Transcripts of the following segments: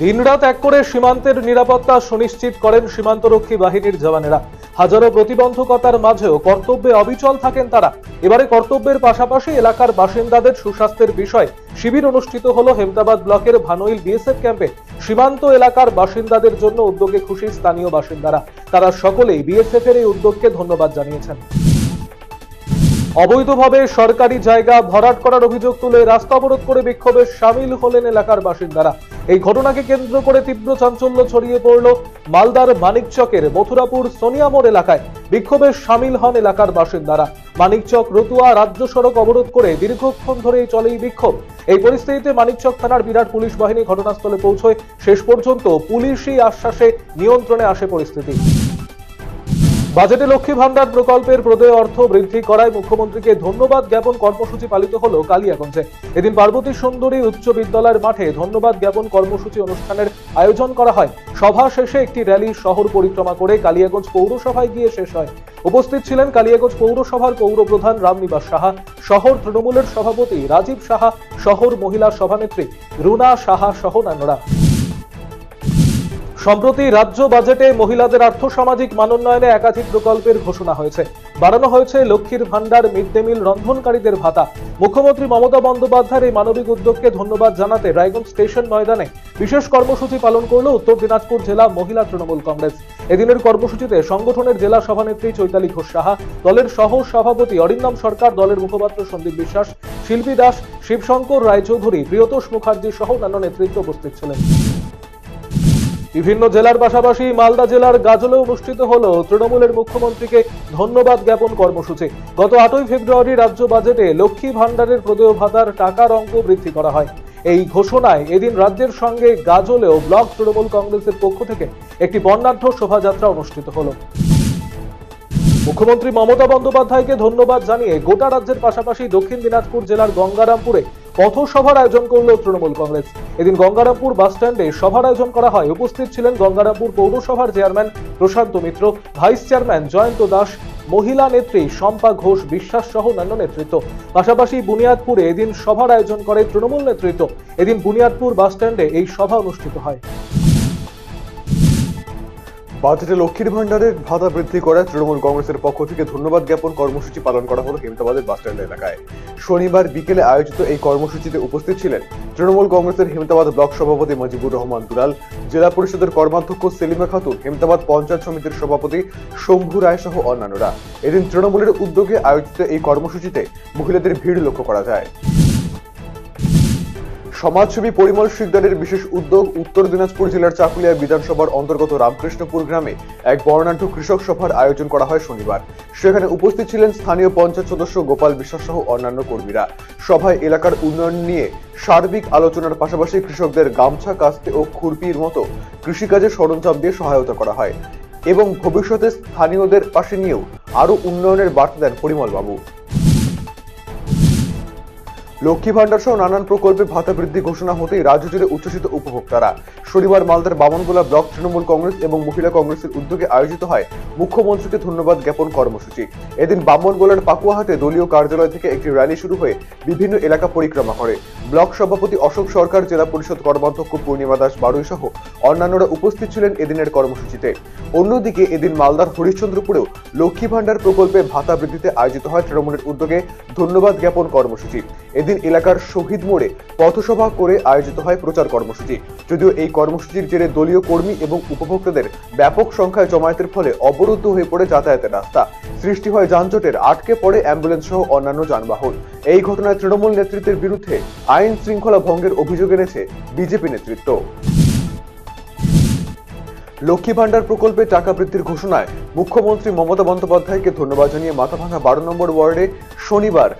দিনরাত এক করে সীমান্তের নিরাপত্তা সুনিশ্চিত করেন সীমান্তরক্ষী বাহিনীর জওয়ানেরা। হাজারো প্রতিবন্ধকতার মাঝেও কর্তব্যে অবিচল থাকেন তারা। এবারে কর্তব্যের পাশাপাশি এলাকার বাসিন্দাদের সুস্বাস্থ্যের বিষয়ে শিবির অনুষ্ঠিত হলো হেমতাবাদ ব্লকের ভানোইল বিএসএফ ক্যাম্পে। সীমান্ত এলাকার বাসিন্দাদের জন্য উদ্যোগে খুশি স্থানীয় বাসিন্দারা। তারা সকলেই বিএসএফ এর এই উদ্যোগকে ধন্যবাদ জানিয়েছেন। অবৈধভাবে সরকারি জায়গা ভরাট করার অভিযোগ তুলে রাস্তা অবরোধ করে বিক্ষোভে সামিল হলেন এলাকার বাসিন্দারা। এই ঘটনাকে কেন্দ্র করে তীব্র চাঞ্চল্য ছড়িয়ে পড়ল মালদার মানিকচকের মথুরাপুর সোনিয়ামোড় এলাকায়। বিক্ষোভে সামিল হন এলাকার বাসিন্দারা। মানিকচক রতুয়া রাজ্য সড়ক অবরোধ করে দীর্ঘক্ষণ ধরেই চলে এই বিক্ষোভ। এই পরিস্থিতিতে মানিকচক থানার বিরাট পুলিশ বাহিনী ঘটনাস্থলে পৌঁছয়। শেষ পর্যন্ত পুলিশি আশ্বাসে নিয়ন্ত্রণে আসে পরিস্থিতি। বাজেটে লক্ষ্মী ভান্ডার প্রকল্পের প্রদেয় অর্থ বৃদ্ধি করায় মুখ্যমন্ত্রীকে ধন্যবাদ জ্ঞাপন কর্মসূচি পালিত হলো কালিয়াগঞ্জে। এদিন পার্বতী সুন্দরী উচ্চ বিদ্যালয়ের মাঠে ধন্যবাদ জ্ঞাপন কর্মসূচি অনুষ্ঠানের আয়োজন করা হয়। সভা শেষে একটি র্যালি শহর পরিক্রমা করে কালিয়াগঞ্জ পৌরসভায় গিয়ে শেষ হয়। উপস্থিত ছিলেন কালিয়াগঞ্জ পৌরসভার পৌরপ্রধান রামনিবাস সাহা, শহর তৃণমূলের সভাপতি রাজীব সাহা, শহর মহিলা সভানেত্রী রুনা সাহা সহ অন্যরা। সম্প্রতি রাজ্য বাজেটে মহিলাদের আর্থসামাজিক মানোন্নয়নে একাধিক প্রকল্পের ঘোষণা হয়েছে। বাড়ানো হয়েছে লক্ষ্মীর ভান্ডার, মিড ডে মিল, রন্ধনকারীদের ভাতা। মুখ্যমন্ত্রী মমতা বন্দ্যোপাধ্যায়ের এই মানবিক উদ্যোগকে ধন্যবাদ জানাতে রায়গঞ্জ স্টেশন ময়দানে বিশেষ কর্মসূচি পালন করল উত্তর দিনাজপুর জেলা মহিলা তৃণমূল কংগ্রেস। এদিনের কর্মসূচিতে সংগঠনের জেলা সভানেত্রী চৈতালি ঘোষ সাহা, দলের সহ সভাপতি অরিন্দম সরকার, দলের মুখপাত্র সন্দীপ বিশ্বাস, শিল্পী দাস, শিবশঙ্কর রায়চৌধুরী, প্রিয়তোষ মুখার্জি সহ অন্যান্য নেতৃত্ব উপস্থিত ছিলেন। বিভিন্ন জেলার পাশাপাশি মালদা জেলার গাজলে অনুষ্ঠিত হলো তৃণমূলের মুখ্যমন্ত্রীকে ধন্যবাদ জ্ঞাপন কর্মসূচি। গত 8ই ফেব্রুয়ারি রাজ্য বাজেটে লক্ষ্মী ভান্ডারের প্রদেয় ভাতার টাকার অঙ্ক বৃদ্ধি করা হয়। এই ঘোষণায় এদিন রাজ্যের সঙ্গে গাজলেও ব্লক তৃণমূল কংগ্রেসের পক্ষ থেকে একটি বর্ণাঢ্য শোভাযাত্রা অনুষ্ঠিত হলো। মুখ্যমন্ত্রী মমতা বন্দ্যোপাধ্যায়কে ধন্যবাদ জানিয়ে গোটা রাজ্যের পাশাপাশি দক্ষিণ দিনাজপুর জেলার গঙ্গারামপুরে পথসভার আয়োজন করল তৃণমূল কংগ্রেস। এদিন গঙ্গারামপুর বাস স্ট্যান্ডে সভার আয়োজন করা হয়। উপস্থিত ছিলেন গঙ্গারামপুর পৌরসভার চেয়ারম্যান প্রশান্ত মিত্র, ভাইস চেয়ারম্যান জয়ন্ত দাস, মহিলা নেত্রী শম্পা ঘোষ বিশ্বাস সহ অন্যান্য নেতৃত্ব। পাশাপাশি বুনিয়াদপুরে এদিন সভার আয়োজন করে তৃণমূল নেতৃত্ব। এদিন বুনিয়াদপুর বাস স্ট্যান্ডে এই সভা অনুষ্ঠিত হয়। বাজেটে লক্ষ্মীর ভান্ডারের ভাতা বৃদ্ধি করায় তৃণমূল কংগ্রেসের পক্ষ থেকে ধন্যবাদ জ্ঞাপন কর্মসূচি পালন করা হলো হেমতাবাদের বাসস্ট্যান্ড এলাকায়। শনিবার বিকেলে আয়োজিত এই কর্মসূচিতে উপস্থিত ছিলেন তৃণমূল কংগ্রেসের হেমতাবাদ ব্লক সভাপতি মুজিবুর রহমান দুলাল, জেলা পরিষদের কর্মাধ্যক্ষ সেলিমা খাতুন, হেমতাবাদ পঞ্চায়েত সমিতির সভাপতি শম্ভু রায় সহ অন্যান্যরা। এদিন তৃণমূলের উদ্যোগে আয়োজিত এই কর্মসূচিতে মহিলাদের ভিড় লক্ষ্য করা যায়। সমাজসেবী পরিমল শিকদারের বিশেষ উদ্যোগ উত্তর দিনাজপুর জেলার চাকুলিয়া বিধানসভার অন্তর্গত রামকৃষ্ণপুর গ্রামে এক বর্ণাঢ্য কৃষক সভার আয়োজন করা হয় শনিবার। সেখানে উপস্থিত ছিলেন স্থানীয় পঞ্চায়েত সদস্য গোপাল বিশ্বাস সহ অন্যান্য কর্মীরা। সভায় এলাকার উন্নয়ন নিয়ে সার্বিক আলোচনার পাশাপাশি কৃষকদের গামছা, কাস্তে ও খুরপির মতো কৃষিকাজে সরঞ্জাম দিয়ে সহায়তা করা হয় এবং ভবিষ্যতে স্থানীয়দের পাশে নিয়েও আরো উন্নয়নের বার্তা দেন পরিমল বাবু। লক্ষ্মী ভান্ডার সহ নানান প্রকল্পে ভাতা বৃদ্ধি ঘোষণা হতেই রাজ্য জুড়ে উচ্ছ্বসিত উপভোক্তারা। শনিবার মালদার বামনগোলা ব্লক তৃণমূল কংগ্রেস এবং মহিলা কংগ্রেসের উদ্যোগে আয়োজিত হয় মুখ্যমন্ত্রীকে ধন্যবাদ জ্ঞাপন কর্মসূচি। এদিন বামনগোলার পাকুয়াহাটে দলীয় কার্যালয় থেকে একটি র্যালি শুরু হয়ে বিভিন্ন এলাকা পরিক্রমা করে। ব্লক সভাপতি অশোক সরকার, জেলা পরিষদ কর্মাধ্যক্ষ পূর্ণিমা দাস বারুই সহ অন্যান্যরা উপস্থিত ছিলেন এদিনের কর্মসূচিতে। অন্যদিকে এদিন মালদার হরিশ্চন্দ্রপুরেও লক্ষ্মী ভান্ডার প্রকল্পে ভাতা বৃদ্ধিতে আয়োজিত হয় তৃণমূলের উদ্যোগে ধন্যবাদ জ্ঞাপন কর্মসূচি। এদিন এলাকার শহীদ মোড়ে পথসভা করে আয়োজিত হয় প্রচার কর্মসূচি। যদিও এই কর্মসূচির জেরে দলীয় কর্মী এবং উপভোক্তাদের ব্যাপক সংখ্যায় জমায়েতের ফলে অবরুদ্ধ হয়ে পড়ে যাতায়াতের রাস্তা, সৃষ্টি হয় যানজটের, আটকে পড়ে অ্যাম্বুলেন্স সহ অন্যান্য যানবাহন। এই ঘটনায় তৃণমূল নেতৃত্বের বিরুদ্ধে আইন শৃঙ্খলা ভঙ্গের অভিযোগ এনেছে বিজেপি নেতৃত্ব। লক্ষ্মী ভান্ডার প্রকল্পে টাকা বৃদ্ধির ঘোষণায় মুখ্যমন্ত্রী মমতা বন্দ্যোপাধ্যায়কে ধন্যবাদ জানিয়ে মাথাভাঙা 12 নম্বর ওয়ার্ডে শনিবার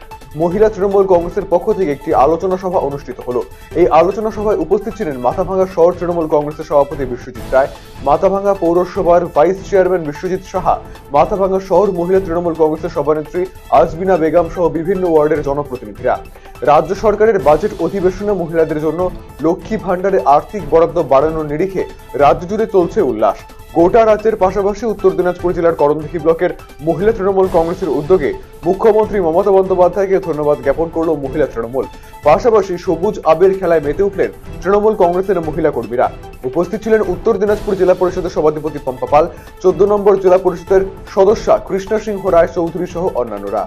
মহিলা তৃণমূল কংগ্রেসের পক্ষ থেকে একটি আলোচনা সভা অনুষ্ঠিত হলো। এই আলোচনা সভায় উপস্থিত ছিলেন মাথাভাঙা শহর তৃণমূল কংগ্রেসের সভাপতি বিশ্বজিৎ রায়, মাথাভাঙা পৌরসভার ভাইস চেয়ারম্যান বিশ্বজিৎ সাহা, মাথাভাঙা শহর মহিলা তৃণমূল কংগ্রেসের সভানেত্রী আজমিনা বেগম সহ বিভিন্ন ওয়ার্ডের জনপ্রতিনিধিরা। রাজ্য সরকারের বাজেট অধিবেশনে মহিলাদের জন্য লক্ষ্মী ভান্ডারে আর্থিক বরাদ্দ বাড়ানোর নিরিখে রাজ্য জুড়ে চলছে উল্লাস। গোটা রাজ্যের পাশাপাশি উত্তর দিনাজপুর জেলার করণদিঘি ব্লকের মহিলা তৃণমূল কংগ্রেসের উদ্যোগে মুখ্যমন্ত্রী মমতা বন্দ্যোপাধ্যায়কে ধন্যবাদ জ্ঞাপন করল মহিলা তৃণমূল। পাশাপাশি সবুজ আবির খেলায় মেতে উঠলেন তৃণমূল কংগ্রেসের মহিলা কর্মীরা। উপস্থিত ছিলেন উত্তর দিনাজপুর জেলা পরিষদের সভাধিপতি পম্পা পাল, 14 নম্বর জেলা পরিষদের সদস্য কৃষ্ণ সিংহ রায় চৌধুরী সহ অন্যান্যরা।